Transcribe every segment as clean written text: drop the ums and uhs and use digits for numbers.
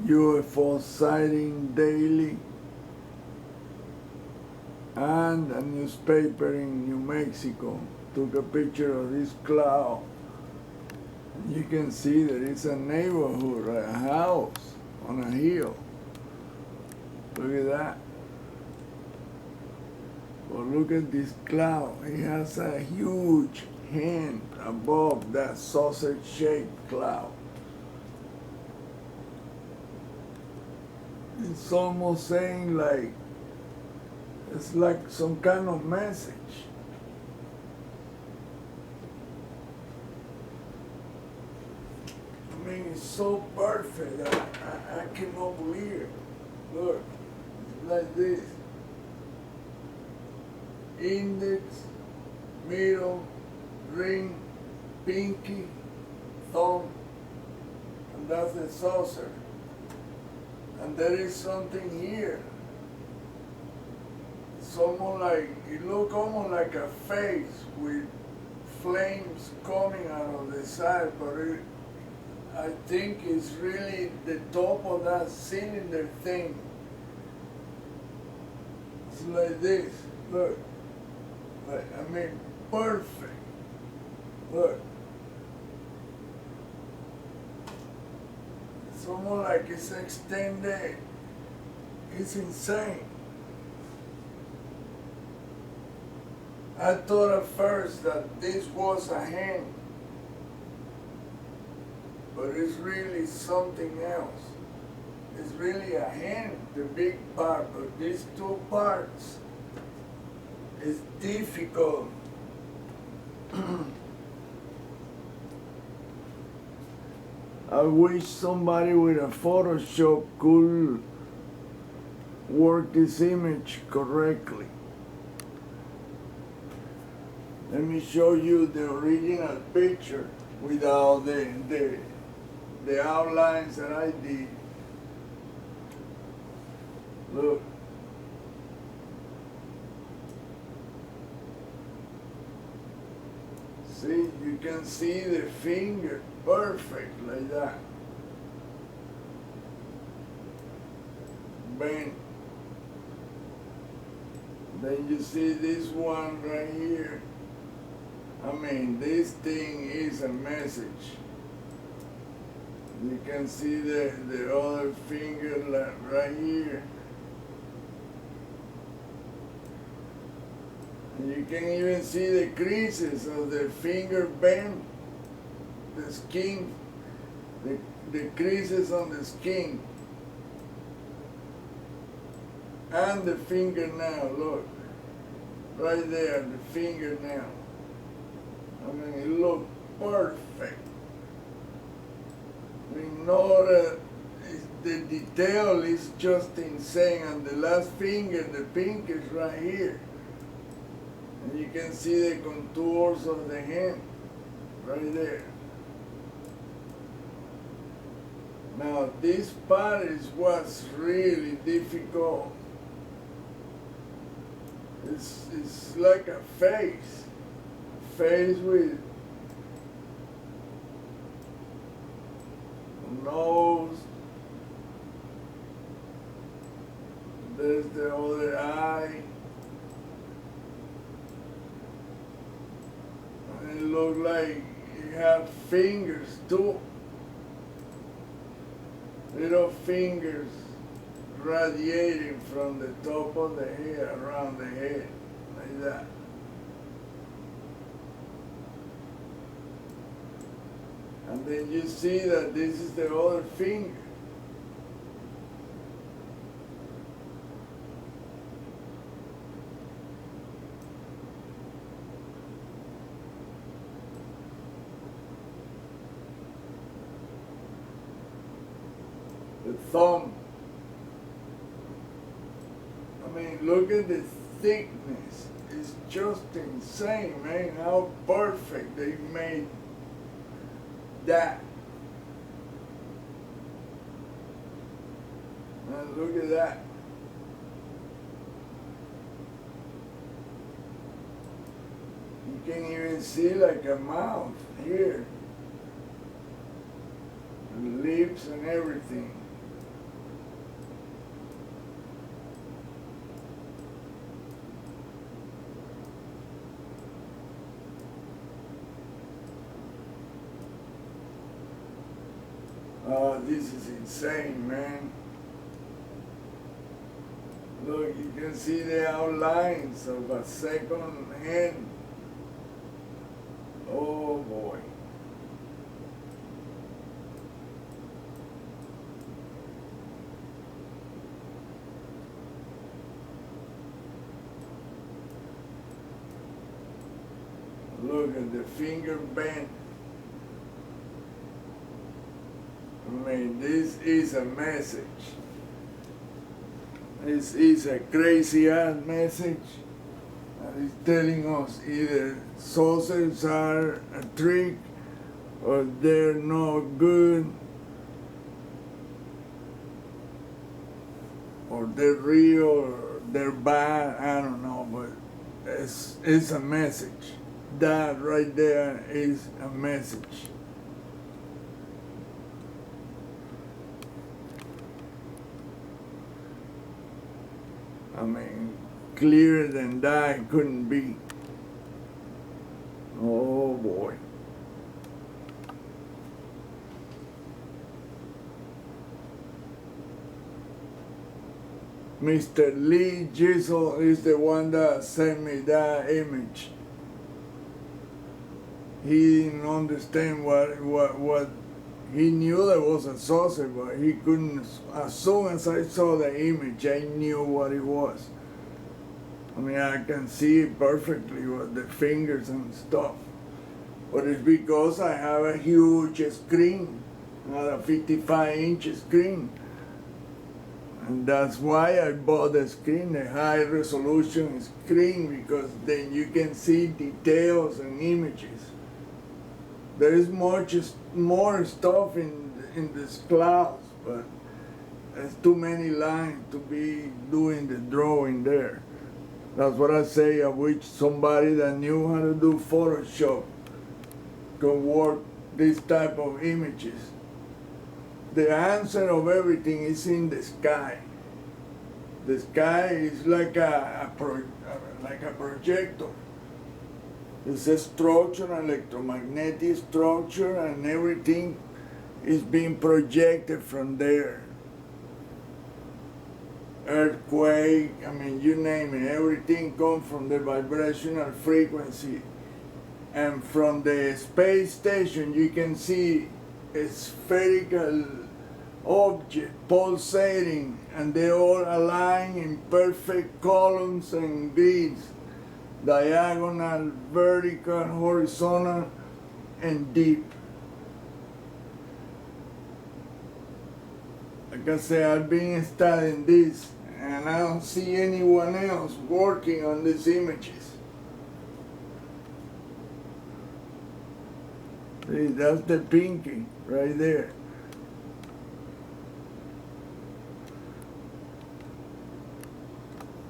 UFO sighting daily, and a newspaper in New Mexico took a picture of this cloud. You can see there is a neighborhood, a house on a hill. Look at that. But look at this cloud. It has a huge hand above that sausage-shaped cloud. It's almost saying like, it's like some kind of message. I mean, it's so perfect. I cannot believe it. Look, it's like this. Index, middle, ring, pinky, thumb, and that's the saucer. And there is something here. It's almost like, it looks almost like a face with flames coming out of the side, but I think it's really the top of that cylinder thing. It's like this, look. Like, I mean, perfect. Look. It's almost like it's extended. It's insane. I thought at first that this was a hand, but it's really something else. It's really a hand, the big part, but these two parts is difficult. I wish somebody with a Photoshop could work this image correctly. Let me show you the original picture without the outlines that I did. Look. See, you can see the finger perfect like that. Bang. Then you see this one right here. I mean, this thing is a message. You can see the other finger right here. You can even see the creases of the finger bend, the skin, the creases on the skin, and the fingernail, look, right there, the fingernail. I mean, it looks perfect. I mean, the detail is just insane, and the last finger, the pink is right here. And you can see the contours of the hand right there. Now this part is what's really difficult. It's like a face with a nose. There's the other eye. It looks like you have fingers too. Little fingers radiating from the top of the head, around the head, like that. And then you see that this is the other finger. The thumb. I mean, look at the thickness. It's just insane, man, how perfect they made that. And look at that. You can even see like a mouth here. Lips and everything. Wow, this is insane, man. Look, you can see the outlines of a second hand. Oh boy. Look at the finger bend. I mean, this is a message. This is a crazy ass message. And it's telling us either saucers are a trick or they're not good or they're real or they're bad. I don't know, but it's a message. That right there is a message. I mean, clearer than that it couldn't be. Oh boy. Mr. Lee Gisel is the one that sent me that image. He didn't understand what he knew there was a saucer, but he couldn't. As soon as I saw the image, I knew what it was. I mean, I can see it perfectly with the fingers and stuff. But it's because I have a huge screen, not a 55-inch screen. And that's why I bought the screen, the high resolution screen, because then you can see details and images. There is much more stuff in this clouds, but there's too many lines to be doing the drawing there. That's what I say. I wish somebody that knew how to do Photoshop could work this type of images. The answer of everything is in the sky. The sky is like a projector. It's a structure, electromagnetic structure, and everything is being projected from there. Earthquake, I mean, you name it, everything comes from the vibrational frequency. And from the space station, you can see a spherical object pulsating, and they all align in perfect columns and grids. Diagonal, vertical, horizontal, and deep. Like I say, I've been studying this, and I don't see anyone else working on these images. See, that's the pinky right there.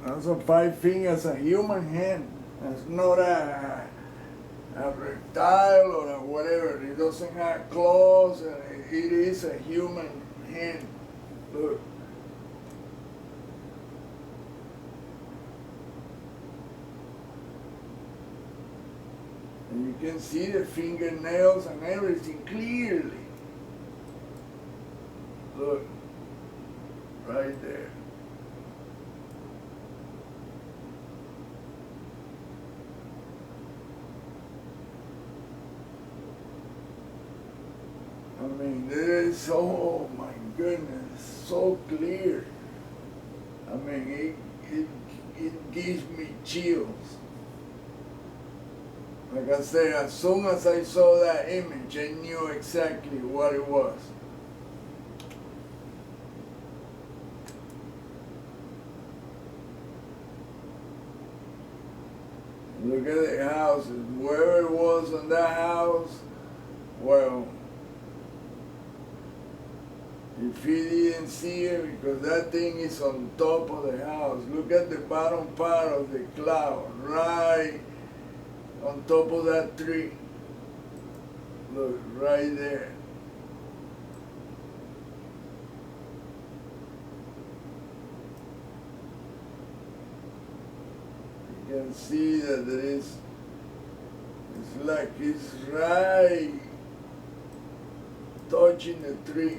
That's a 5 fingers, a human hand. It's not a reptile or a whatever. It doesn't have claws. It is a human hand. Look. And you can see the fingernails and everything clearly. Look. Right there. I mean, this, oh my goodness, so clear. I mean, it gives me chills. Like I say, as soon as I saw that image, I knew exactly what it was. Look at the houses. Wherever it was on that house, well, if you didn't see it, because that thing is on top of the house. Look at the bottom part of the cloud, right on top of that tree. Look, right there. You can see that there is, it's like it's right touching the tree.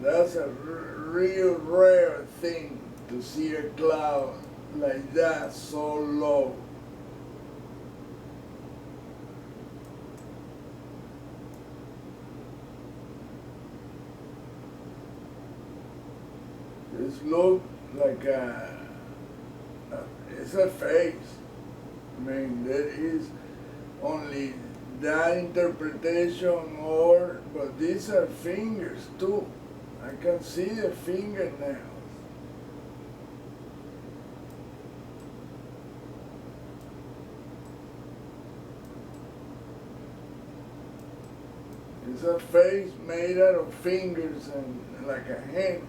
That's a real rare thing to see a cloud like that so low. This look like it's a face. I mean, there is only that interpretation, but these are fingers too. I can see the fingernails. It's a face made out of fingers and like a hand,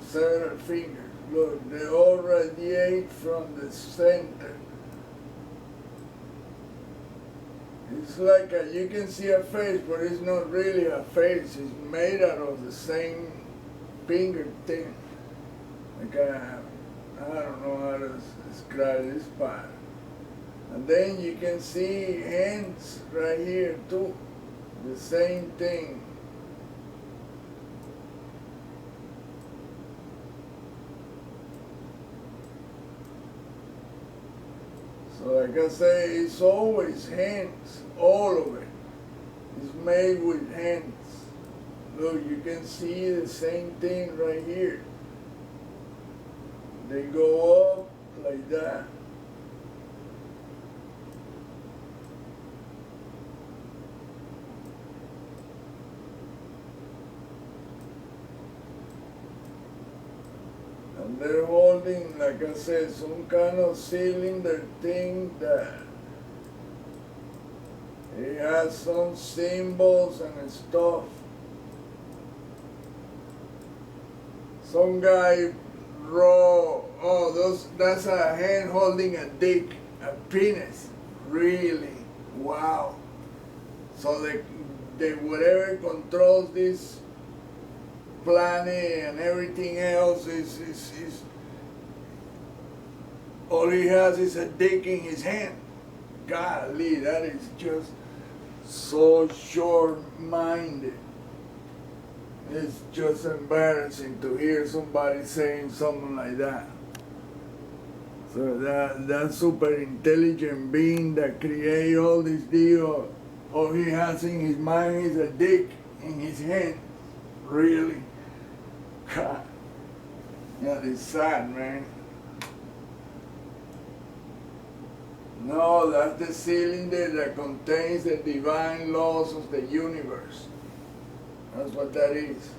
several fingers. Look, they all radiate from the center. It's like you can see a face, but it's not really a face. It's made out of the same finger thing. Like I don't know how to describe this part. And then you can see hands right here too. The same thing. So like I say, it's always hands, all of it. It's made with hands. Look, you can see the same thing right here. They go up like that. And they're holding, like I said, some kind of cylinder thing that it has some symbols and stuff. Some guy wrote, oh, that's a hand holding a dick, a penis. Really? Wow. So they whatever controls this planet and everything else is all he has is a dick in his hand. Golly, that is just so short-minded. It's just embarrassing to hear somebody saying something like that. So that super intelligent being that create all this deal, all he has in his mind is a dick in his hand. Really? God. Yeah, it's sad, man. No, that's the cylinder that contains the divine laws of the universe. That's what that is.